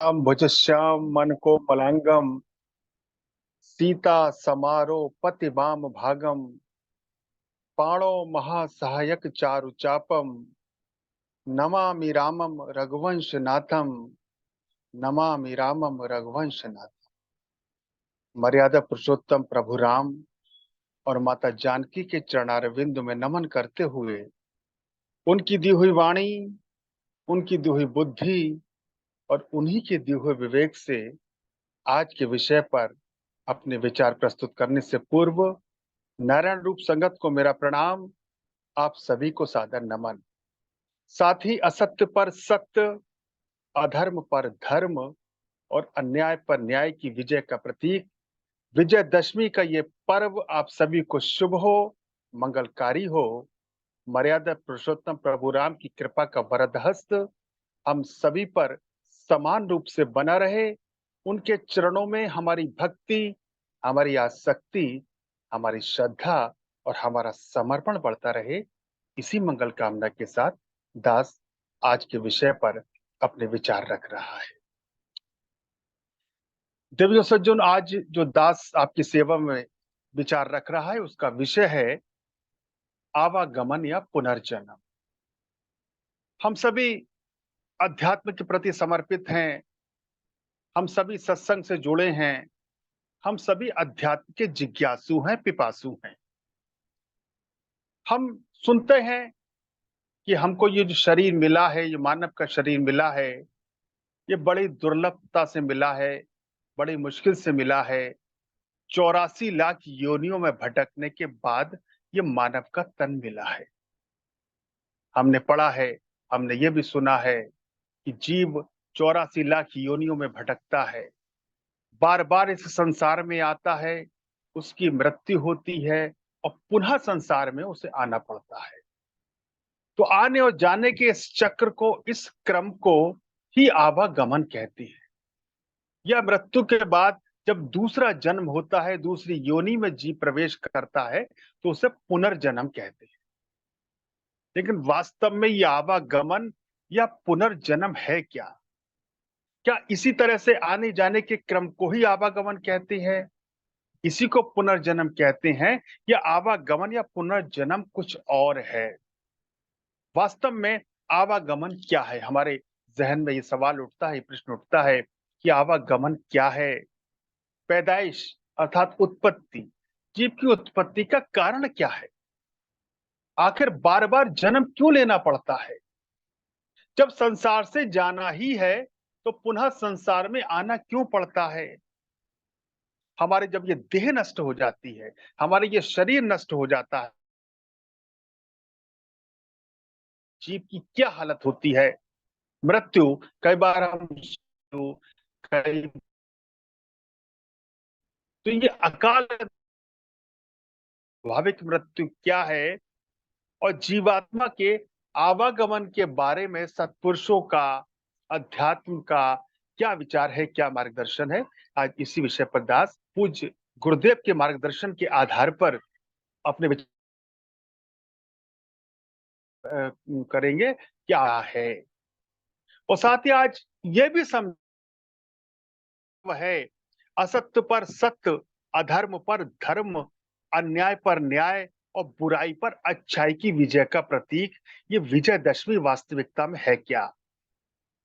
भुजश्याम मन को मलांगम सीता समारो पति वाम भागम पाणो महासहायक चारु चापम नमामि रामम रघुवंश नाथम नमामि रामम रघुवंश नाथम। मर्यादा पुरुषोत्तम प्रभु राम और माता जानकी के चरणारविंद में नमन करते हुए उनकी दी हुई वाणी, उनकी दी हुई बुद्धि और उन्हीं के दिए हुए विवेक से आज के विषय पर अपने विचार प्रस्तुत करने से पूर्व नारायण रूप संगत को मेरा प्रणाम। आप सभी को सादर नमन। साथ ही असत्य पर सत्य, अधर्म पर धर्म और अन्याय पर न्याय की विजय का प्रतीक विजयदशमी का ये पर्व आप सभी को शुभ हो, मंगलकारी हो। मर्यादा पुरुषोत्तम प्रभु राम की कृपा का वरद हस्त हम सभी पर समान रूप से बना रहे। उनके चरणों में हमारी भक्ति, हमारी आसक्ति, हमारी श्रद्धा और हमारा समर्पण बढ़ता रहे। इसी मंगल कामना के साथ दास आज के विषय पर अपने विचार रख रहा है। देवियों सज्जन, आज जो दास आपकी सेवा में विचार रख रहा है उसका विषय है आवागमन या पुनर्जन्म। हम सभी अध्यात्म के प्रति समर्पित हैं, हम सभी सत्संग से जुड़े हैं, हम सभी अध्यात्म के जिज्ञासु हैं, पिपासु हैं। हम सुनते हैं कि हमको ये जो शरीर मिला है, ये मानव का शरीर मिला है, ये बड़ी दुर्लभता से मिला है, बड़ी मुश्किल से मिला है। 84 लाख योनियों में भटकने के बाद ये मानव का तन मिला है। हमने पढ़ा है, हमने ये भी सुना है कि जीव 84 लाख योनियों में भटकता है, बार बार इस संसार में आता है, उसकी मृत्यु होती है और पुनः संसार में उसे आना पड़ता है। तो आने और जाने के इस चक्र को, इस क्रम को ही आवागमन कहती है। यह मृत्यु के बाद जब दूसरा जन्म होता है, दूसरी योनि में जीव प्रवेश करता है, तो उसे पुनर्जन्म कहते हैं। लेकिन वास्तव में यह आवागमन या पुनर्जन्म है क्या? क्या इसी तरह से आने जाने के क्रम को ही आवागमन कहते हैं? इसी को पुनर्जन्म कहते हैं? या आवागमन या पुनर्जन्म कुछ और है? वास्तव में आवागमन क्या है? हमारे जहन में ये सवाल उठता है, प्रश्न उठता है कि आवागमन क्या है? पैदाइश अर्थात उत्पत्ति, जीव की उत्पत्ति का कारण क्या है? आखिर बार बार जन्म क्यों लेना पड़ता है? जब संसार से जाना ही है तो पुनः संसार में आना क्यों पड़ता है? हमारे जब ये देह नष्ट हो जाती है, हमारे ये शरीर नष्ट हो जाता है, जीव की क्या हालत होती है? मृत्यु, कई बार हम कई तो ये अकाल स्वाभाविक मृत्यु क्या है और जीवात्मा के आवागमन के बारे में सत्पुरुषों का, अध्यात्म का क्या विचार है, क्या मार्गदर्शन है? आज इसी विषय पर दास पूज्य गुरुदेव के मार्गदर्शन के आधार पर अपने विचार करेंगे क्या है। और साथ ही आज ये भी संभव है असत्य पर सत्य, अधर्म पर धर्म, अन्याय पर न्याय और बुराई पर अच्छाई की विजय का प्रतीक ये विजयदशमी वास्तविकता में है क्या?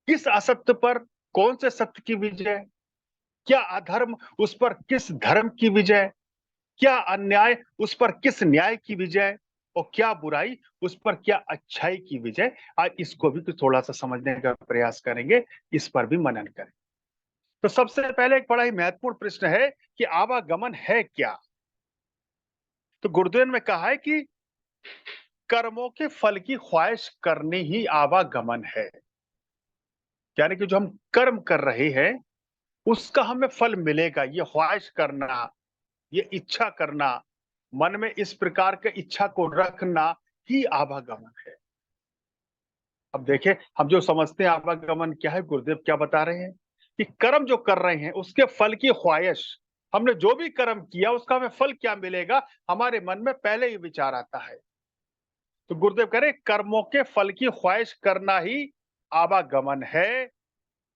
किस असत्य पर कौन से सत्य की विजय? क्या अधर्म उस पर किस धर्म की विजय? क्या अन्याय उस पर किस न्याय की विजय? और क्या बुराई उस पर क्या अच्छाई की विजय? आज इसको भी कुछ थोड़ा सा समझने का प्रयास करेंगे, इस पर भी मनन करें। तो सबसे पहले एक बड़ा ही महत्वपूर्ण प्रश्न है कि आवागमन है क्या? तो गुरुदेव ने कहा है कि कर्मों के फल की ख्वाहिश करने ही आवागमन है। यानी कि जो हम कर्म कर रहे हैं उसका हमें फल मिलेगा, ये ख्वाहिश करना, ये इच्छा करना, मन में इस प्रकार के इच्छा को रखना ही आवागमन है। अब देखें, हम जो समझते हैं आवागमन क्या है, गुरुदेव क्या बता रहे हैं कि कर्म जो कर रहे हैं उसके फल की ख्वाहिश, हमने जो भी कर्म किया उसका हमें फल क्या मिलेगा, हमारे मन में पहले ही विचार आता है। तो गुरुदेव कह रहे कर्मों के फल की ख्वाहिश करना ही आवागमन है।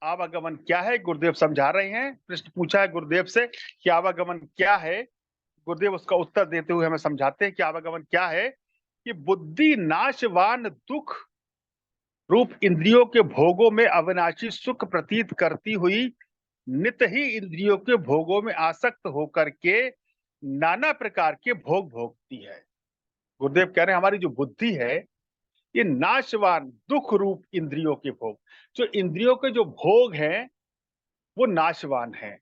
आवागमन क्या है? गुरुदेव समझा रहे हैं। प्रश्न पूछा है गुरुदेव से कि आवागमन क्या है? गुरुदेव उसका उत्तर देते हुए हमें समझाते हैं कि आवागमन क्या है? कि बुद्धि नाशवान दुख रूप इंद्रियों के भोगों में अविनाशी सुख प्रतीत करती हुई नित ही इंद्रियों के भोगों में आसक्त होकर के नाना प्रकार के भोग भोगती है। गुरुदेव कह रहे हैं हमारी जो बुद्धि है ये नाशवान दुख रूप इंद्रियों के भोग, जो इंद्रियों के जो भोग हैं वो नाशवान हैं,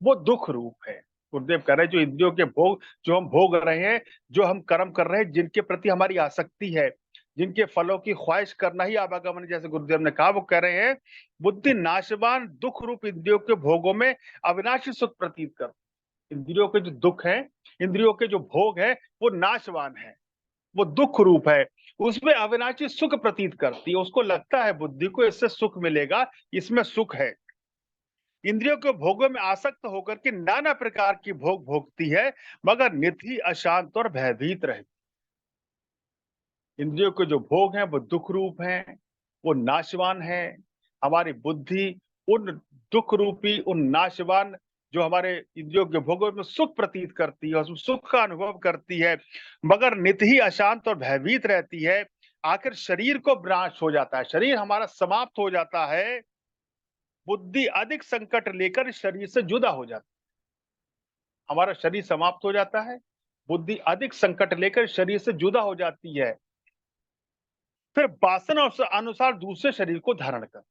वो दुख रूप है। गुरुदेव कह रहे हैं जो इंद्रियों के भोग जो हम भोग रहे हैं, जो हम कर्म कर रहे हैं, जिनके प्रति हमारी आसक्ति है, जिनके फलों की ख्वाहिश करना ही आवागमन, जैसे गुरुदेव ने कहा, वो कह रहे हैं बुद्धि नाशवान दुख रूप इंद्रियों के भोगों में अविनाशी सुख प्रतीत कर। इंद्रियों के जो दुख है, इंद्रियों के जो भोग है वो नाशवान है, वो दुख रूप है, उसमें अविनाशी सुख प्रतीत करती है। उसको लगता है बुद्धि को इससे सुख मिलेगा, इसमें सुख है। इंद्रियों के भोगों में आसक्त होकर के नाना प्रकार की भोग भोगती है, मगर नित ही अशांत और भयभीत रहती। इंद्रियों के जो भोग हैं वो दुख रूप हैं, वो नाशवान है। हमारी बुद्धि उन दुख रूपी, उन नाशवान जो हमारे इंद्रियों के भोगों में सुख प्रतीत करती है, उसमें सुख का अनुभव करती है, मगर नित ही अशांत और भयभीत रहती है। आखिर शरीर को विनाश हो जाता है, शरीर हमारा समाप्त हो जाता है, बुद्धि अधिक संकट लेकर शरीर से जुदा हो जाती है। हमारा शरीर समाप्त हो जाता है, बुद्धि अधिक संकट लेकर शरीर से जुदा हो जाती है, फिर वासना अनुसार दूसरे शरीर को धारण कर।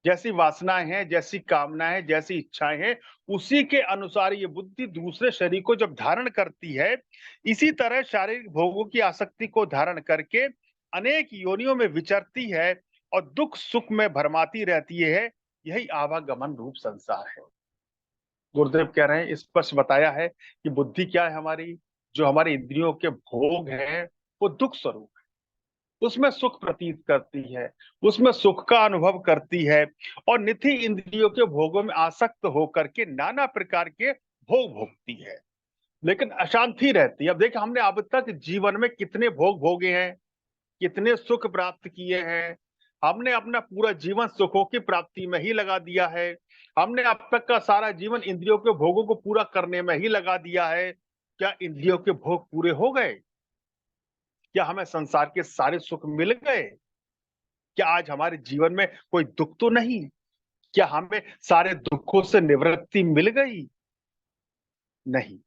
जैसी वासनाएं हैं, जैसी कामनाएं हैं, जैसी इच्छाएं हैं, उसी के अनुसार ये बुद्धि दूसरे शरीर को जब धारण करती है, इसी तरह शारीरिक भोगों की आसक्ति को धारण करके अनेक योनियों में विचरती है और दुख सुख में भरमाती रहती है। यही आवागमन रूप संसार है। गुरुदेव कह रहे हैं, स्पष्ट बताया है कि बुद्धि क्या है हमारी, जो हमारी इंद्रियों के भोग हैं वो दुख स्वरूप है, उसमें सुख प्रतीत करती है, उसमें सुख का अनुभव करती है और निथि इंद्रियों के भोगों में आसक्त होकर के नाना प्रकार के भोग भोगती है, लेकिन अशांति रहती है। अब देखिए हमने अब तक जीवन में कितने भोग भोगे हैं, कितने सुख प्राप्त किए हैं। हमने अपना पूरा जीवन सुखों की प्राप्ति में ही लगा दिया है। हमने अब तक का सारा जीवन इंद्रियों के भोगों को पूरा करने में ही लगा दिया है। क्या इंद्रियों के भोग पूरे हो गए? क्या हमें संसार के सारे सुख मिल गए? क्या आज हमारे जीवन में कोई दुख तो नहीं? क्या हमें सारे दुखों से निवृत्ति मिल गई? नहीं।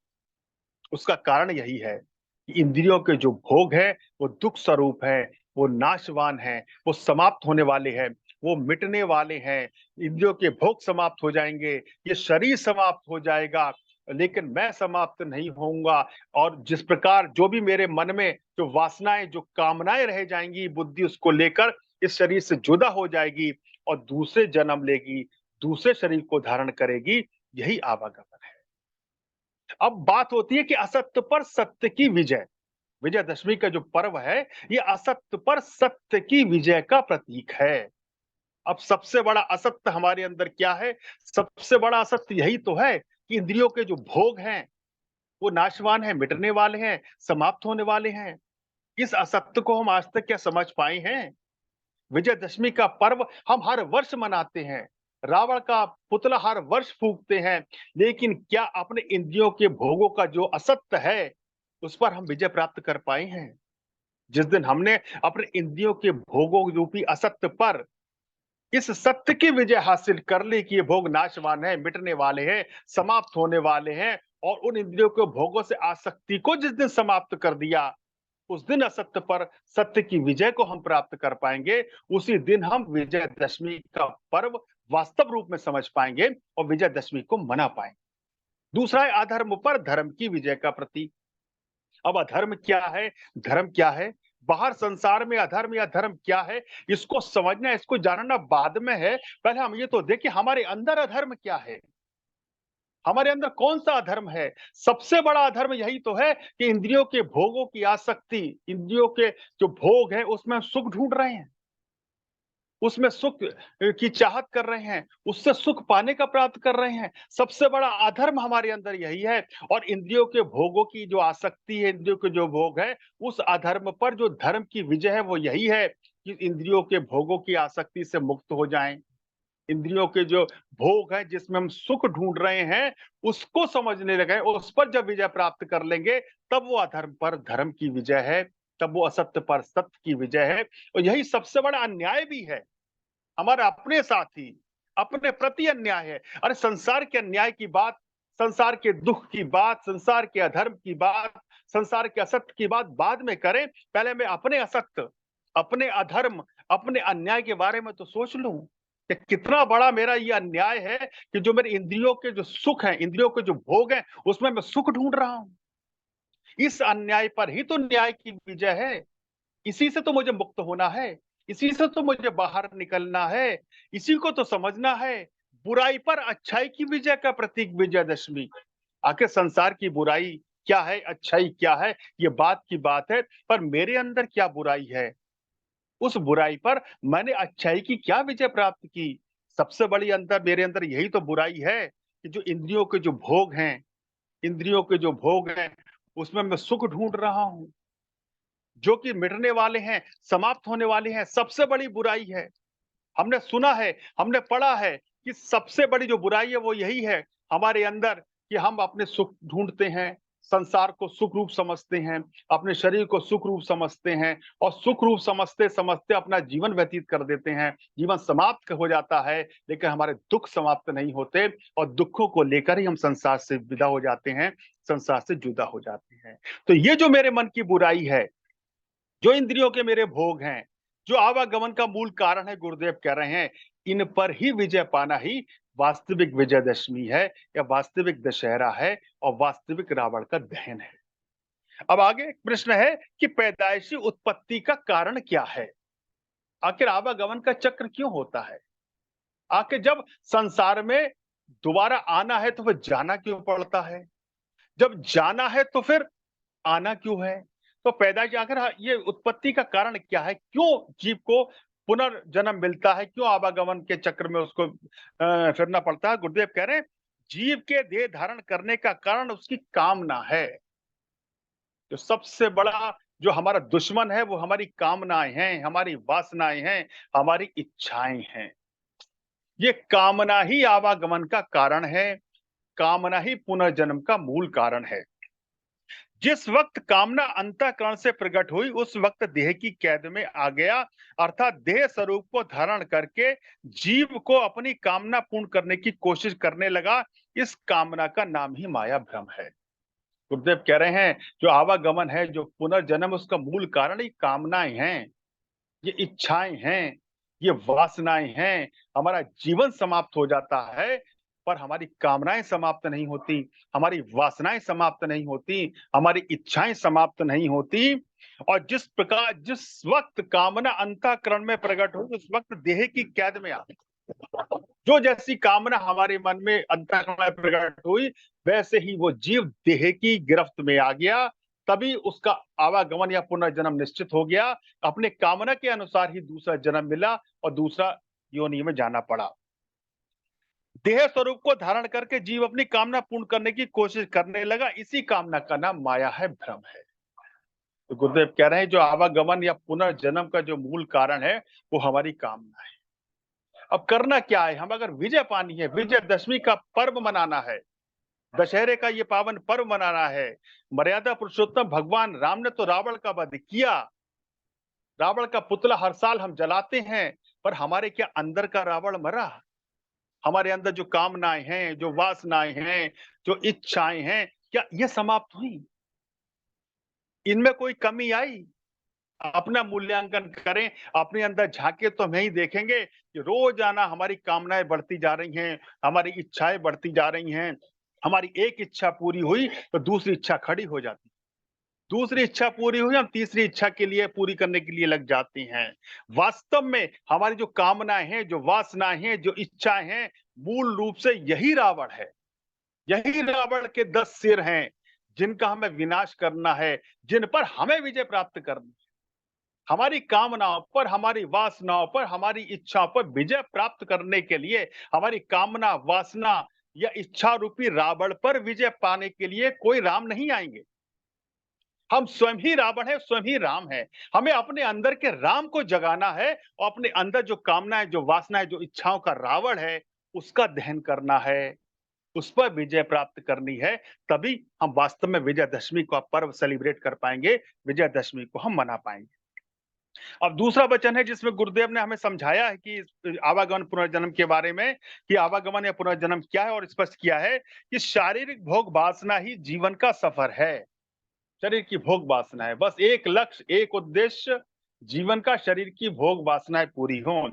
उसका कारण यही है कि इंद्रियों के जो भोग हैं वो दुख स्वरूप है, वो नाशवान है, वो समाप्त होने वाले हैं, वो मिटने वाले हैं। इंद्रियों के भोग समाप्त हो जाएंगे, ये शरीर समाप्त हो जाएगा, लेकिन मैं समाप्त नहीं होऊंगा। और जिस प्रकार जो भी मेरे मन में जो वासनाएं, जो कामनाएं रह जाएंगी, बुद्धि उसको लेकर इस शरीर से जुदा हो जाएगी और दूसरे जन्म लेगी, दूसरे शरीर को धारण करेगी। यही आवागमन है। अब बात होती है कि असत्य पर सत्य की विजय। विजयदशमी का जो पर्व है, ये असत्य पर सत्य की विजय का प्रतीक है। अब सबसे बड़ा असत्य हमारे अंदर क्या है? सबसे बड़ा असत्य यही तो है कि इंद्रियों के जो भोग हैं, वो नाशवान हैं, मिटने वाले हैं, समाप्त होने वाले हैं। इस असत्य को हम आज तक क्या समझ पाए हैं? विजयदशमी का पर्व हम हर वर्ष मनाते हैं, रावण का पुतला हर वर्ष फूंकते हैं, लेकिन क्या अपने इंद्रियों के भोगों का जो असत्य है, उस पर हम विजय प्राप्त कर पाए हैं? जिस दिन हमने अपने इंद्रियों के भोगों रूपी असत्य पर इस सत्य की विजय हासिल कर ली कि ये भोग नाशवान है, मिटने वाले हैं, समाप्त होने वाले हैं, और उन इंद्रियों के भोगों से आसक्ति को जिस दिन समाप्त कर दिया, उस दिन असत्य पर सत्य की विजय को हम प्राप्त कर पाएंगे। उसी दिन हम विजयदशमी का पर्व वास्तव रूप में समझ पाएंगे और विजयदशमी को मना पाएंगे। दूसरा है अधर्म पर धर्म की विजय का प्रतीक। अब अधर्म क्या है, धर्म क्या है? बाहर संसार में अधर्म या धर्म क्या है, इसको समझना, इसको जानना बाद में है। पहले हम ये तो देखें हमारे अंदर अधर्म क्या है, हमारे अंदर कौन सा अधर्म है? सबसे बड़ा अधर्म यही तो है कि इंद्रियों के भोगों की आसक्ति, इंद्रियों के जो भोग है उसमें हम सुख ढूंढ रहे हैं, उसमें सुख की चाहत कर रहे हैं, उससे सुख पाने का प्राप्त कर रहे हैं। सबसे बड़ा अधर्म हमारे अंदर यही है। और इंद्रियों के भोगों की जो आसक्ति है, इंद्रियों के जो भोग है, उस अधर्म पर जो धर्म की विजय है वो यही है कि इंद्रियों के भोगों की आसक्ति से मुक्त हो जाएं, इंद्रियों के जो भोग हैं, जिसमें हम सुख ढूंढ रहे हैं, उसको समझने लगे, उस पर जब विजय प्राप्त कर लेंगे, तब वो अधर्म पर धर्म की विजय है, तब वो असत्य पर सत्य की विजय है। और यही सबसे बड़ा अन्याय भी है, हमारे अपने साथ ही, अपने प्रति अन्याय है। अरे संसार के अन्याय की बात, संसार के दुख की बात, संसार के अधर्म की बात, संसार के असत्य की बात बाद में करें, पहले मैं अपने असत्य, अपने अधर्म, अपने अन्याय के बारे में तो सोच लूं कि कितना बड़ा मेरा ये अन्याय है कि जो मेरे इंद्रियों के जो सुख हैं, इंद्रियों के जो भोग हैं, उसमें मैं सुख ढूंढ रहा हूं। इस अन्याय पर ही तो न्याय की विजय है। इसी से तो मुझे मुक्त होना है, इसी से तो मुझे बाहर निकलना है, इसी को तो समझना है। बुराई पर अच्छाई की विजय का प्रतीक विजयदशमी। आखिर संसार की बुराई क्या है, अच्छाई क्या है, ये बात की बात है, पर मेरे अंदर क्या बुराई है, उस बुराई पर मैंने अच्छाई की क्या विजय प्राप्त की। सबसे बड़ी अंतर मेरे अंदर यही तो बुराई है कि जो इंद्रियों के जो भोग हैं, इंद्रियों के जो भोग हैं, उसमें मैं सुख ढूंढ रहा हूं, जो कि मिटने वाले हैं, समाप्त होने वाले हैं। सबसे बड़ी बुराई है, हमने सुना है, हमने पढ़ा है कि सबसे बड़ी जो बुराई है वो यही है हमारे अंदर कि हम अपने सुख ढूंढते हैं, संसार को सुख रूप समझते हैं, अपने शरीर को सुख रूप समझते हैं, और सुख रूप समझते समझते अपना जीवन व्यतीत कर देते हैं। जीवन समाप्त हो जाता है, लेकिन हमारे दुख समाप्त नहीं होते, और दुखों को लेकर ही हम संसार से विदा हो जाते हैं, संसार से जुदा हो जाते हैं। तो ये जो मेरे मन की बुराई है, जो इंद्रियों के मेरे भोग हैं, जो आवागमन का मूल कारण है, गुरुदेव कह रहे हैं, इन पर ही विजय पाना ही वास्तविक विजयदशमी है, या वास्तविक दशहरा है, और वास्तविक रावण का दहन है। अब आगे एक प्रश्न है कि पैदाइशी उत्पत्ति का कारण क्या है? आखिर आवागमन का चक्र क्यों होता है? आखिर जब संसार में दोबारा आना है तो फिर जाना क्यों पड़ता है? जब जाना है तो फिर आना क्यों है? तो पैदाइश आखिर ये उत्पत्ति का कारण क्या है? क्यों जीव को पुनर्जन्म मिलता है? क्यों आवागमन के चक्र में उसको फिरना पड़ता है? गुरुदेव कह रहे हैं, जीव के देह धारण करने का कारण उसकी कामना है। जो सबसे बड़ा जो हमारा दुश्मन है वो हमारी कामनाएँ हैं, हमारी वासनाएँ हैं, हमारी इच्छाएँ हैं। ये कामना ही आवागमन का कारण है, कामना ही पुनर्जन्म का मूल कारण है। जिस वक्त कामना अंतःकरण से प्रकट हुई, उस वक्त देह की कैद में आ गया, अर्थात देह स्वरूप को धारण करके जीव को अपनी कामना पूर्ण करने की कोशिश करने लगा। इस कामना का नाम ही माया भ्रम है। गुरुदेव कह रहे हैं, जो आवागमन है, जो पुनर्जन्म, उसका मूल कारण ही कामनाएं हैं, ये इच्छाएं हैं, ये वासनाएं हैं। हमारा जीवन समाप्त हो जाता है, पर हमारी कामनाएं समाप्त नहीं होती, हमारी वासनाएं समाप्त नहीं होती, हमारी इच्छाएं समाप्त नहीं होती। और जिस प्रकार जिस वक्त कामना अंतःकरण में प्रकट हुई, उस वक्त देह की कैद में आ गई। जो जैसी कामना हमारे मन में अंतःकरण में प्रकट हुई, वैसे ही वो जीव देह की गिरफ्त में आ गया। तभी उसका आवागमन या पुनर्जन्म निश्चित हो गया। अपने कामना के अनुसार ही दूसरा जन्म मिला और दूसरा योनि में जाना पड़ा। देह स्वरूप को धारण करके जीव अपनी कामना पूर्ण करने की कोशिश करने लगा। इसी कामना का नाम माया है, भ्रम है। तो गुरुदेव कह रहे हैं, जो आवागमन या पुनर्जन्म का जो मूल कारण है, वो हमारी कामना है। अब करना क्या है? हम अगर विजय पानी है, विजयदशमी का पर्व मनाना है, दशहरे का ये पावन पर्व मनाना है। मर्यादा पुरुषोत्तम भगवान राम ने तो रावण का वध किया, रावण का पुतला हर साल हम जलाते हैं, पर हमारे क्या अंदर का रावण मरा? हमारे अंदर जो कामनाएं हैं, जो वासनाएं हैं, जो इच्छाएं हैं, क्या ये समाप्त हुई? इनमें कोई कमी आई? अपना मूल्यांकन करें, अपने अंदर झांके तो हम यही देखेंगे कि रोजाना हमारी कामनाएं बढ़ती जा रही हैं, हमारी इच्छाएं बढ़ती जा रही हैं। हमारी एक इच्छा पूरी हुई तो दूसरी इच्छा खड़ी हो जाती, दूसरी इच्छा पूरी हुई, हम तीसरी इच्छा के लिए पूरी करने के लिए लग जाते हैं। वास्तव में हमारी जो कामनाएं हैं, जो वासनाएं हैं, जो इच्छाएं हैं, मूल रूप से यही रावण है। यही रावण के 10 सिर हैं, जिनका हमें विनाश करना है, जिन पर हमें विजय प्राप्त करनी है। हमारी कामनाओं पर, हमारी वासनाओं पर, हमारी इच्छाओं पर विजय प्राप्त करने के लिए, हमारी कामना, वासना या इच्छा रूपी रावण पर विजय पाने के लिए कोई राम नहीं आएंगे। हम स्वयं ही रावण है, स्वयं ही राम है। हमें अपने अंदर के राम को जगाना है और अपने अंदर जो कामनाएं, जो वासनाएं, जो इच्छाओं का रावण है, उसका दहन करना है, उस पर विजय प्राप्त करनी है। तभी हम वास्तव में विजयदशमी का पर्व सेलिब्रेट कर पाएंगे, विजयदशमी को हम मना पाएंगे। अब दूसरा वचन है जिसमें गुरुदेव ने हमें समझाया है कि आवागमन पुनर्जन्म के बारे में, कि आवागमन या पुनर्जन्म क्या है, और स्पष्ट किया है कि शारीरिक भोग वासना ही जीवन का सफर है। शरीर की भोग वासना है, बस एक लक्ष्य, एक उद्देश्य जीवन का, शरीर की भोग वासनाएं पूरी हों।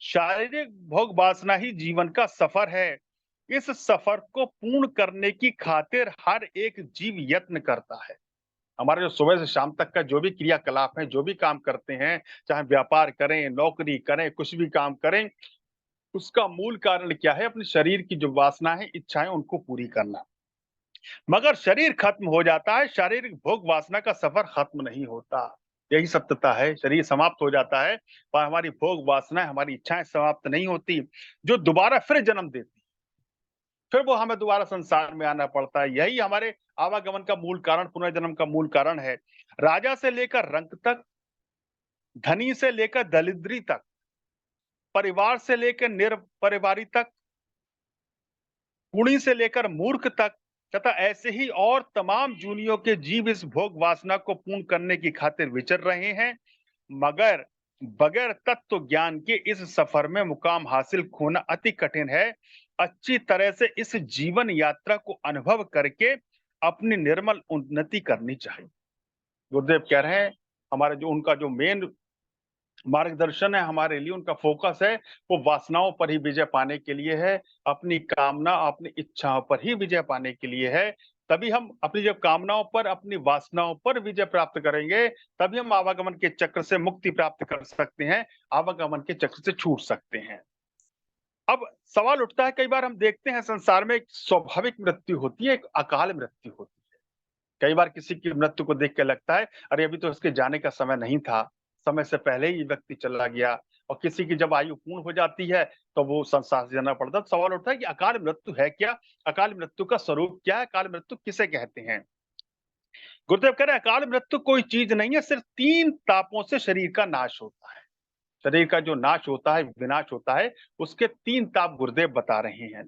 शारीरिक भोग वासना ही जीवन का सफर है। इस सफर को पूर्ण करने की खातिर हर एक जीव यत्न करता है। हमारे जो सुबह से शाम तक का जो भी क्रियाकलाप है, जो भी काम करते हैं, चाहे व्यापार करें, नौकरी करें, कुछ भी काम करें, उसका मूल कारण क्या है? अपने शरीर की जो वासना है, इच्छाएं, उनको पूरी करना। मगर शरीर खत्म हो जाता है, शारीरिक भोग वासना का सफर खत्म नहीं होता। यही सत्यता है, शरीर समाप्त हो जाता है, पर हमारी भोग वासनाएं, हमारी इच्छाएं समाप्त नहीं होती, जो दोबारा फिर जन्म देती। फिर वो हमें दोबारा संसार में आना पड़ता है। यही हमारे आवागमन का मूल कारण, पुनर्जन्म का मूल कारण है। राजा से लेकर रंक तक, धनी से लेकर दरिद्री तक, परिवार से लेकर निरपरिवारी तक, गुणी से लेकर मूर्ख तक, तथा ऐसे ही और तमाम जूनियों के जीव इस भोग वासना को पूर्ण करने की खातिर विचर रहे हैं। मगर बगैर तत्व ज्ञान के इस सफर में मुकाम हासिल होना अति कठिन है। अच्छी तरह से इस जीवन यात्रा को अनुभव करके अपनी निर्मल उन्नति करनी चाहिए। गुरुदेव कह रहे हैं, हमारे जो उनका जो मेन मार्गदर्शन है हमारे लिए, उनका फोकस है, वो वासनाओं पर ही विजय पाने के लिए है, अपनी कामना, अपनी इच्छाओं पर ही विजय पाने के लिए है। तभी हम अपनी जब कामनाओं पर, अपनी वासनाओं पर विजय प्राप्त करेंगे, तभी हम आवागमन के चक्र से मुक्ति प्राप्त कर सकते हैं, आवागमन के चक्र से छूट सकते हैं। अब सवाल उठता है, कई बार हम देखते हैं संसार में एक स्वाभाविक मृत्यु होती है, एक अकाल मृत्यु होती है। कई बार किसी की मृत्यु को देख के लगता है, अरे अभी तो इसके जाने का समय नहीं था, समय से पहले ही व्यक्ति चला गया। और किसी की जब आयु पूर्ण हो जाती है, तो वो संसार से जाना पड़ता है। तो सवाल उठता है कि अकाल मृत्यु है क्या? अकाल मृत्यु का स्वरूप क्या है? अकाल मृत्यु किसे कहते हैं? गुरुदेव कह रहे हैं, अकाल मृत्यु कोई चीज नहीं है, सिर्फ 3 तापों से शरीर का नाश होता है। शरीर का जो नाश होता है, विनाश होता है, उसके 3 ताप गुरुदेव बता रहे हैं।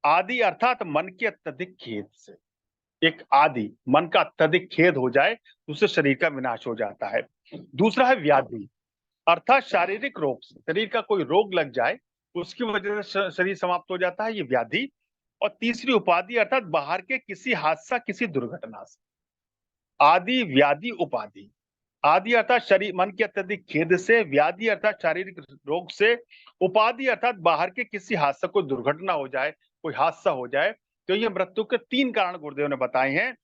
आदि अर्थात मन के अत्यधिक खेद से। एक आदि, मन का अत्यधिक खेद हो जाए, तो उससे शरीर का विनाश हो जाता है। दूसरा है व्याधि, अर्थात शारीरिक रोग से, शरीर का कोई रोग लग जाए, उसकी वजह से शरीर समाप्त हो जाता है, ये व्याधि। और तीसरी उपाधि, अर्थात बाहर के किसी हादसा, किसी दुर्घटना से। आदि, व्याधि, उपाधि। आदि अर्थात शरीर, मन के अत्यधिक खेद से, व्याधि अर्थात शारीरिक रोग से, उपाधि अर्थात बाहर के किसी हादसा, कोई दुर्घटना हो जाए, कोई हादसा हो जाए। तो ये मृत्यु के 3 कारण गुरुदेव ने बताए हैं।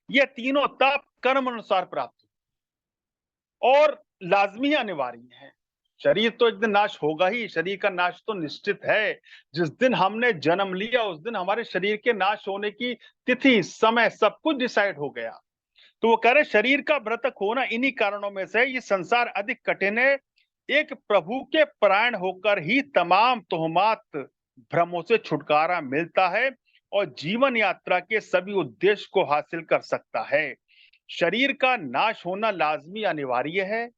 ये तीनों ताप कर्म अनुसार प्राप्त और लाजमी अनिवार्य है। शरीर तो एक दिन नाश होगा ही, शरीर का नाश तो निश्चित है। जिस दिन हमने जन्म लिया, उस दिन हमारे शरीर के नाश होने की तिथि, समय, सब कुछ डिसाइड हो गया। तो वो कह रहे शरीर का मृतक होना इन्हीं कारणों में से, ये संसार अधिक कठिन है। एक प्रभु के परायण होकर ही तमाम तोहमात, भ्रमों से छुटकारा मिलता है और जीवन यात्रा के सभी उद्देश्य को हासिल कर सकता है। शरीर का नाश होना लाजमी अनिवार्य है,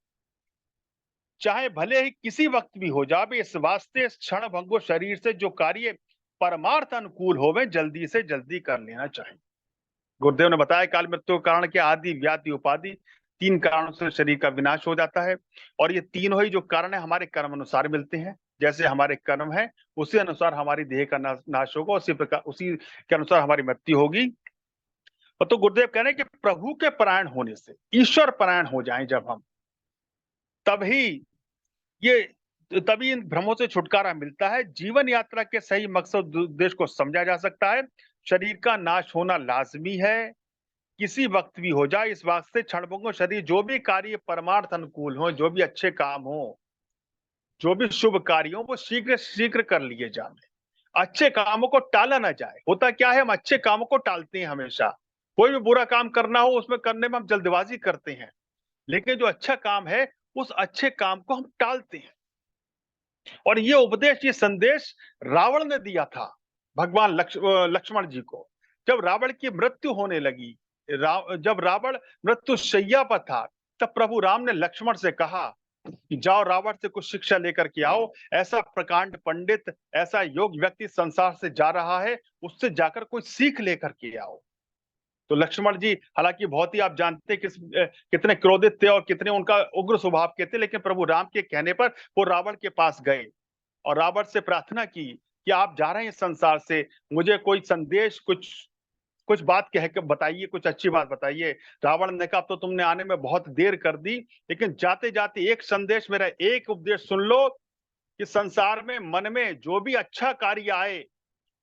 चाहे भले ही किसी वक्त भी हो जाए। इस वास्ते क्षण भंगुर शरीर से जो कार्य परमार्थ अनुकूल होवे, जल्दी से जल्दी कर लेना चाहिए। गुरुदेव ने बताया काल मृत्यु के कारण के आदि, व्याधि, उपाधि, 3 कारणों से शरीर का विनाश हो जाता है। और ये तीनों ही जो कारण है हमारे कर्म अनुसार मिलते हैं। जैसे हमारे कर्म है, उसी अनुसार हमारी देह का नाश होगा, उसी प्रकार उसी के अनुसार हमारी मृत्यु होगी। और तो गुरुदेव कह रहे हैं कि प्रभु के परायण होने से, ईश्वर परायण हो जाएं जब हम, तभी ये तभी इन भ्रमों से छुटकारा मिलता है। जीवन यात्रा के सही मकसद उद्देश्य को समझा जा सकता है। शरीर का नाश होना लाजमी है, किसी वक्त भी हो जाए। इस वास्ते क्षणभंगुर शरीर, जो भी कार्य परमार्थ अनुकूल हो, जो भी अच्छे काम हो, जो भी शुभ कार्य हो, वो शीघ्र शीघ्र कर लिए जाए। अच्छे कामों को टाला ना जाए। होता क्या है, हम अच्छे कामों को टालते हैं हमेशा। कोई भी बुरा काम करना हो, उसमें करने में हम जल्दबाजी करते हैं, लेकिन जो अच्छा काम है, उस अच्छे काम को हम टालते हैं। और ये उपदेश, ये संदेश रावण ने दिया था भगवान लक्ष्मण जी को। जब रावण की मृत्यु होने लगी, जब रावण मृत्युशैया पर था, तब प्रभु राम ने लक्ष्मण से कहा कि जाओ रावण से कुछ शिक्षा लेकर के आओ। ऐसा प्रकांड पंडित, ऐसा योग व्यक्ति संसार से जा रहा है, उससे जाकर कोई सीख लेकर के आओ। तो लक्ष्मण जी हालांकि बहुत ही आप जानते हैं कितने क्रोधित थे और कितने उनका उग्र स्वभाव के थे, लेकिन प्रभु राम के कहने पर वो रावण के पास गए और रावण से प्रार्थना की कि आप जा रहे हैं इस संसार से, मुझे कोई संदेश, कुछ कुछ बात कह के बताइए, कुछ अच्छी बात बताइए। रावण ने कहा, अब तो तुमने आने में बहुत देर कर दी, लेकिन जाते जाते एक संदेश, मेरा एक उपदेश सुन लो कि संसार में मन में जो भी अच्छा कार्य आए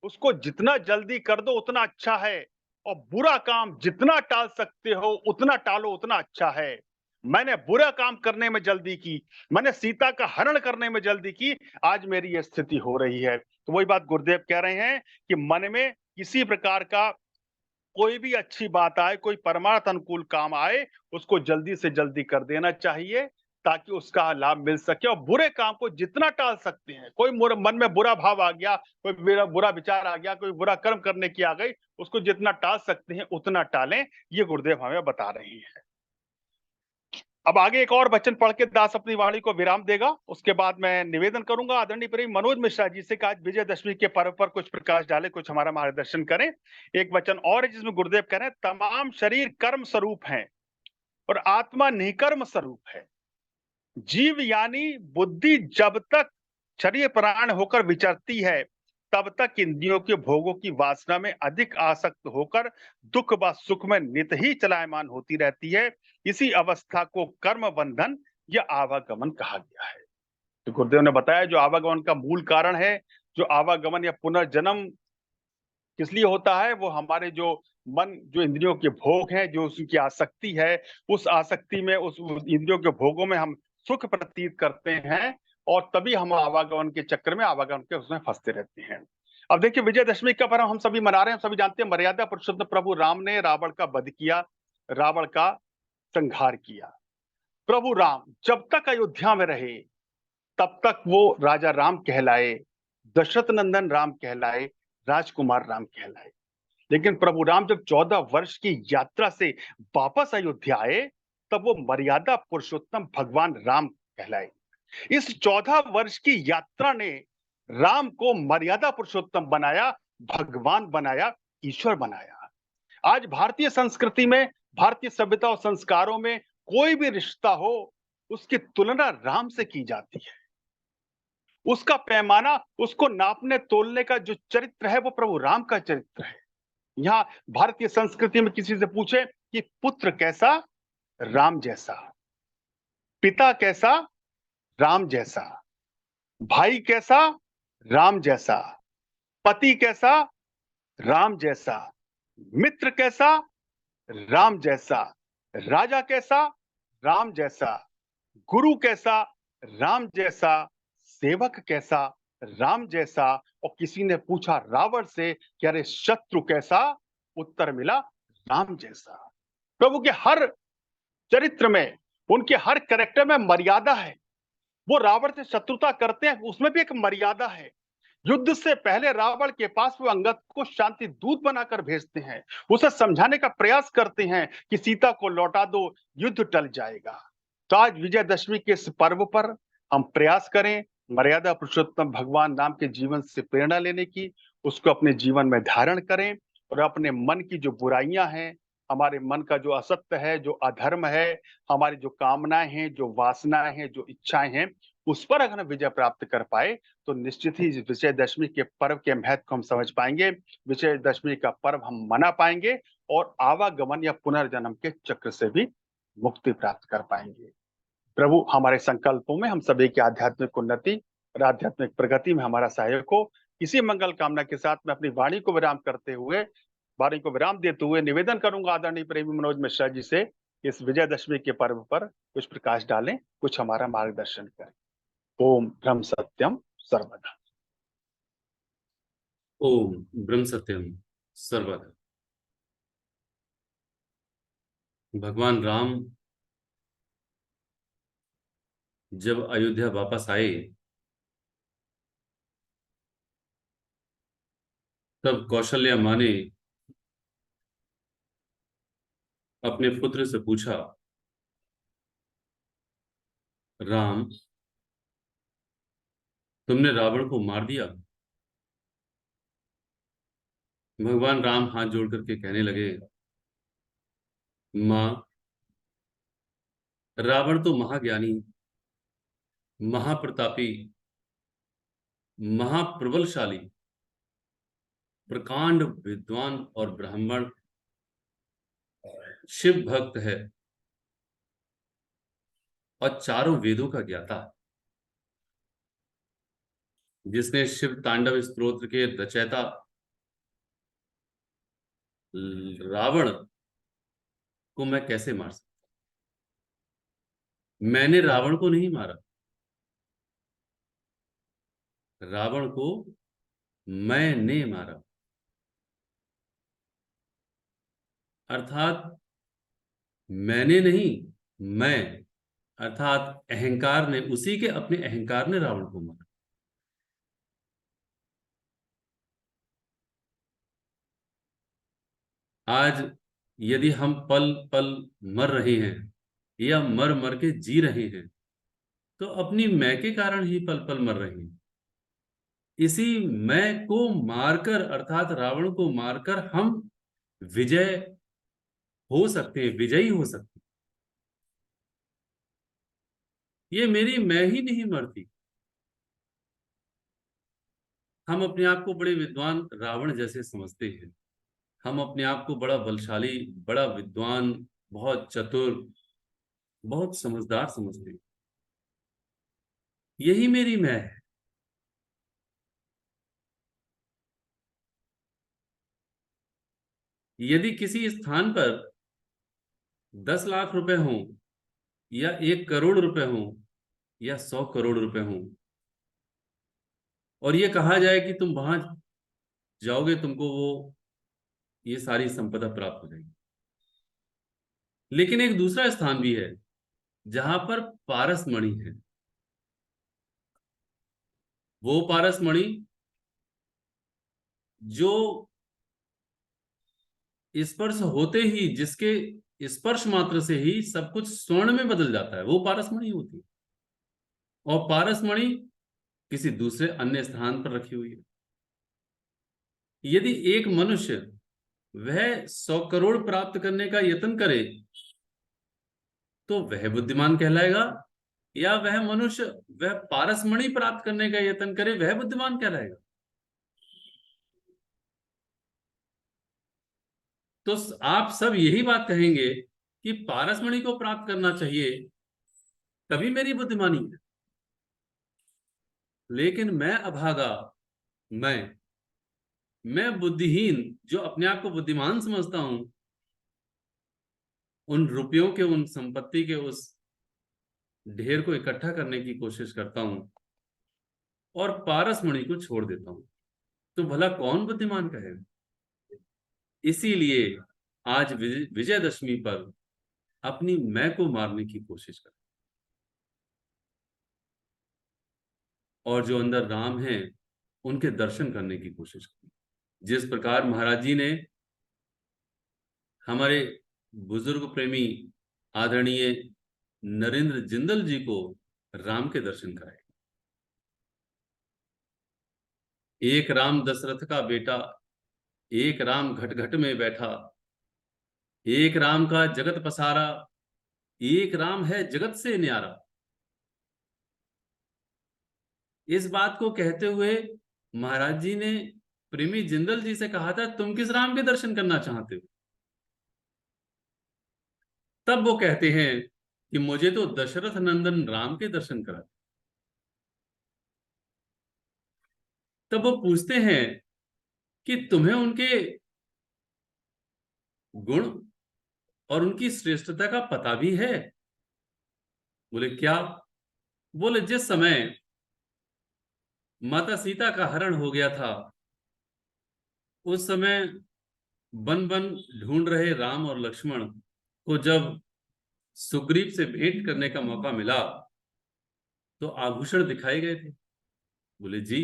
उसको जितना जल्दी कर दो उतना अच्छा है, और बुरा काम जितना टाल सकते हो उतना टालो, उतना अच्छा है। मैंने बुरा काम करने में जल्दी की, मैंने सीता का हरण करने में जल्दी की, आज मेरी यह स्थिति हो रही है। तो वही बात गुरुदेव कह रहे हैं कि मन में किसी प्रकार का कोई भी अच्छी बात आए, कोई परमार्थ अनुकूल काम आए, उसको जल्दी से जल्दी कर देना चाहिए ताकि उसका लाभ मिल सके, और बुरे काम को जितना टाल सकते हैं, कोई मन में बुरा भाव आ गया, कोई बुरा विचार आ गया, कोई बुरा कर्म करने की आ गई, उसको जितना टाल सकते हैं उतना टालें, ये गुरुदेव हमें बता रहे हैं। अब आगे एक और वचन पढ़ के दास अपनी वाणी को विराम देगा, उसके बाद मैं निवेदन करूंगा आदरणीय प्रेमी मनोज मिश्रा जी से कि आज विजयदशमी के पर्व पर कुछ प्रकाश डाले, कुछ हमारा मार्गदर्शन करें। एक वचन और है जिसमें गुरुदेव कह रहे हैं, तमाम शरीर कर्म स्वरूप हैं और आत्मा निकर्म स्वरूप है। जीव यानी बुद्धि जब तक शरीर प्राण होकर विचरती है, तब तक इंद्रियों के भोगों की वासना में अधिक आसक्त होकर दुख व सुख में नित ही चलायमान होती रहती है। इसी अवस्था को कर्म बंधन या आवागमन कहा गया है। तो गुरुदेव ने बताया जो आवागमन का मूल कारण है, जो आवागमन या पुनर्जन्म किस लिए होता है, वो हमारे जो मन, जो इंद्रियों के भोग हैं, जो उसकी आसक्ति है, उस आसक्ति में, उस इंद्रियों के भोगों में हम सुख प्रतीत करते हैं, और तभी हम आवागमन के चक्र में, आवागमन के उसमें फंसते रहते हैं। अब देखिए विजयदशमी का पर्व हम सभी मना रहे हैं, हम सभी जानते हैं मर्यादा पुरुषोत्तम प्रभु राम ने रावण का वध किया, रावण का संहार किया। प्रभु राम जब तक अयोध्या में रहे तब तक वो राजा राम कहलाए, दशरथ नंदन राम कहलाए, राजकुमार राम कहलाए। लेकिन प्रभु राम जब 14 वर्ष की यात्रा से वापस अयोध्या आए, तब वो मर्यादा पुरुषोत्तम भगवान राम कहलाए। इस 14 वर्ष की यात्रा ने राम को मर्यादा पुरुषोत्तम बनाया, भगवान बनाया, ईश्वर बनाया। आज भारतीय संस्कृति में, भारतीय सभ्यता और संस्कारों में कोई भी रिश्ता हो, उसकी तुलना राम से की जाती है। उसका पैमाना, उसको नापने तोलने का जो चरित्र है, वो प्रभु राम का चरित्र है। यहां भारतीय संस्कृति में किसी से पूछे कि पुत्र कैसा, राम जैसा। पिता कैसा, राम जैसा। भाई कैसा, राम जैसा। पति कैसा, राम जैसा। मित्र कैसा, राम जैसा। राजा कैसा, राम जैसा। गुरु कैसा, राम जैसा। सेवक कैसा, राम जैसा। और किसी ने पूछा रावण से कि अरे शत्रु कैसा, उत्तर मिला राम जैसा। प्रभु के हर चरित्र में, उनके हर कैरेक्टर में मर्यादा है। वो रावण से शत्रुता करते हैं, उसमें भी एक मर्यादा है। युद्ध से पहले रावण के पास वो अंगद को शांति दूत बनाकर भेजते हैं, उसे समझाने का प्रयास करते हैं कि सीता को लौटा दो, युद्ध टल जाएगा। तो आज विजयदशमी के इस पर्व पर हम प्रयास करें मर्यादा पुरुषोत्तम भगवान राम के जीवन से प्रेरणा लेने की, उसको अपने जीवन में धारण करें, और अपने मन की जो बुराइयां हैं, हमारे मन का जो असत्य है, जो अधर्म है, हमारी जो कामनाएं हैं, जो वासनाएं हैं, जो इच्छाएं हैं, उस पर अगर हम विजय प्राप्त कर पाए तो निश्चित ही विजयदशमी के पर्व के महत्व को हम समझ पाएंगे, विजयदशमी का पर्व हम मना पाएंगे, और आवागमन या पुनर्जन्म के चक्र से भी मुक्ति प्राप्त कर पाएंगे। प्रभु हमारे संकल्पों में हम सभी की आध्यात्मिक उन्नति और आध्यात्मिक प्रगति में हमारा सहायक हो। इसी मंगल कामना के साथ मैं अपनी वाणी को विराम करते हुए, वाणी को विराम देते हुए निवेदन करूंगा आदरणीय प्रेमी मनोज मिश्रा जी से, इस विजयदशमी के पर्व पर कुछ प्रकाश डालें, कुछ हमारा मार्गदर्शन करें। ओम ब्रह्म सत्यम सर्वदा। ओम ब्रह्म सत्यम सर्वदा। भगवान राम जब अयोध्या वापस आए, तब कौशल्या माँ ने अपने पुत्र से पूछा, राम, तुमने रावण को मार दिया? भगवान राम हाथ जोड़ करके कहने लगे, मां, रावण तो महाज्ञानी, महाप्रतापी, महाप्रबलशाली, प्रकांड विद्वान और ब्राह्मण शिव भक्त है और चारों वेदों का ज्ञाता है, जिसने शिव तांडव स्तोत्र के रचयिता रावण को मैं कैसे मार सकता? मैंने रावण को नहीं मारा, रावण को मैंने मारा। अर्थात मैंने नहीं, मैं, अर्थात अहंकार ने, उसी के अपने अहंकार ने रावण को मारा। आज यदि हम पल पल मर रहे हैं या मर मर के जी रहे हैं, तो अपनी मैं के कारण ही पल पल मर रहे हैं। इसी मैं को मारकर, अर्थात रावण को मारकर, हम विजय हो सकते हैं, विजयी हो सकते हैं। ये मेरी मैं ही नहीं मरती। हम अपने आप को बड़े विद्वान रावण जैसे समझते हैं, हम अपने आप को बड़ा बलशाली, बड़ा विद्वान, बहुत चतुर, बहुत समझदार समझते हैं। यही मेरी मैं है। यदि किसी स्थान पर 10 लाख रुपए हों, या 1 करोड़ रुपए हों, या 100 करोड़ रुपए हों, और ये कहा जाए कि तुम वहां जाओगे, तुमको वो ये सारी संपदा प्राप्त हो जाएगी, लेकिन एक दूसरा स्थान भी है जहां पर पारसमणि है। वो पारसमणि जो स्पर्श होते ही, जिसके स्पर्श मात्र से ही सब कुछ स्वर्ण में बदल जाता है, वो पारसमणि होती है। और पारसमणि किसी दूसरे अन्य स्थान पर रखी हुई है। यदि एक मनुष्य वह 100 करोड़ प्राप्त करने का यत्न करे, तो वह बुद्धिमान कहलाएगा, या वह मनुष्य वह पारसमणि प्राप्त करने का यत्न करे, वह बुद्धिमान कहलाएगा? तो आप सब यही बात कहेंगे कि पारसमणि को प्राप्त करना चाहिए, तभी मेरी बुद्धिमानी है। लेकिन मैं अभागा, मैं बुद्धिहीन, जो अपने आप को बुद्धिमान समझता हूं, उन रुपयों के, उन संपत्ति के उस ढेर को इकट्ठा करने की कोशिश करता हूं और पारसमणि को छोड़ देता हूं, तो भला कौन बुद्धिमान कहेगा? इसीलिए आज विजयदशमी पर अपनी मैं को मारने की कोशिश कर, और जो अंदर राम है उनके दर्शन करने की कोशिश करें। जिस प्रकार महाराज जी ने हमारे बुजुर्ग प्रेमी आदरणीय नरेंद्र जिंदल जी को राम के दर्शन कराए। एक राम दशरथ का बेटा, एक राम घट घट में बैठा, एक राम का जगत पसारा, एक राम है जगत से न्यारा। इस बात को कहते हुए महाराज जी ने प्रेमी जिंदल जी से कहा था, तुम किस राम के दर्शन करना चाहते हो? तब वो कहते हैं कि मुझे तो दशरथ नंदन राम के दर्शन करा। तब वो पूछते हैं कि तुम्हें उनके गुण और उनकी श्रेष्ठता का पता भी है? बोले क्या? बोले जिस समय माता सीता का हरण हो गया था, उस समय वन वन ढूंढ रहे राम और लक्ष्मण को जब सुग्रीव से भेंट करने का मौका मिला, तो आभूषण दिखाए गए थे। बोले जी,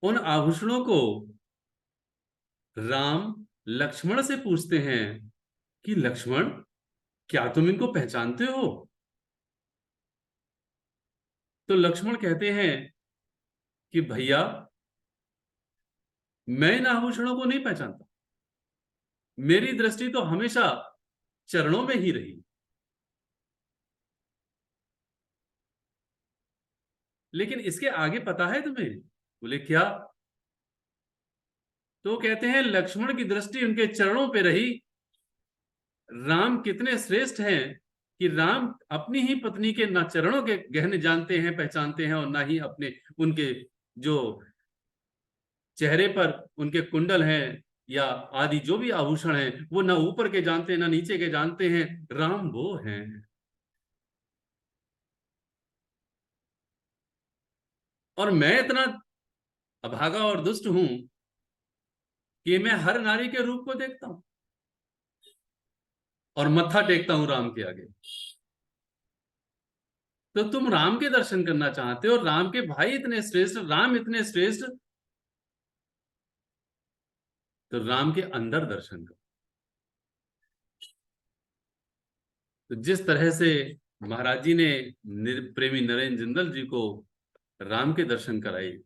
उन आभूषणों को राम लक्ष्मण से पूछते हैं कि लक्ष्मण, क्या तुम इनको पहचानते हो? तो लक्ष्मण कहते हैं कि भैया, मैं इन आभूषणों को नहीं पहचानता, मेरी दृष्टि तो हमेशा चरणों में ही रही। लेकिन इसके आगे पता है तुम्हें? बोले क्या? तो कहते हैं लक्ष्मण की दृष्टि उनके चरणों पे रही। राम कितने श्रेष्ठ हैं कि राम अपनी ही पत्नी के ना चरणों के गहने जानते हैं, पहचानते हैं, और ना ही अपने उनके जो चेहरे पर उनके कुंडल हैं या आदि जो भी आभूषण हैं, वो ना ऊपर के जानते हैं ना नीचे के जानते हैं। राम वो हैं। और मैं इतना अभागा और दुष्ट हूं कि मैं हर नारी के रूप को देखता हूं और मत्था टेकता हूं राम के आगे। तो तुम राम के दर्शन करना चाहते हो, राम के भाई इतने श्रेष्ठ, राम इतने श्रेष्ठ, तो राम के अंदर दर्शन करो। तो जिस तरह से महाराज जी ने प्रेमी नरेंद्र जिंदल जी को राम के दर्शन कराए,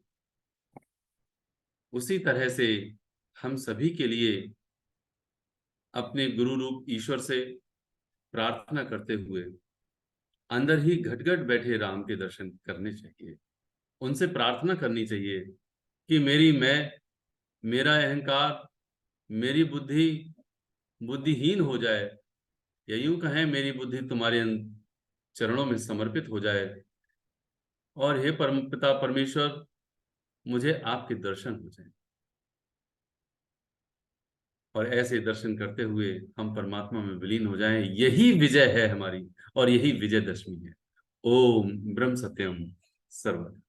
उसी तरह से हम सभी के लिए अपने गुरु रूप ईश्वर से प्रार्थना करते हुए अंदर ही घट-घट बैठे राम के दर्शन करने चाहिए। उनसे प्रार्थना करनी चाहिए कि मेरा अहंकार, मेरी बुद्धि बुद्धिहीन हो जाए, या यूं कहें मेरी बुद्धि तुम्हारे चरणों में समर्पित हो जाए, और हे परम पिता परमेश्वर, मुझे आपके दर्शन हो जाए। और ऐसे दर्शन करते हुए हम परमात्मा में विलीन हो जाएं। यही विजय है हमारी, और यही विजयदशमी है। ओम ब्रह्म सत्यम सर्वम।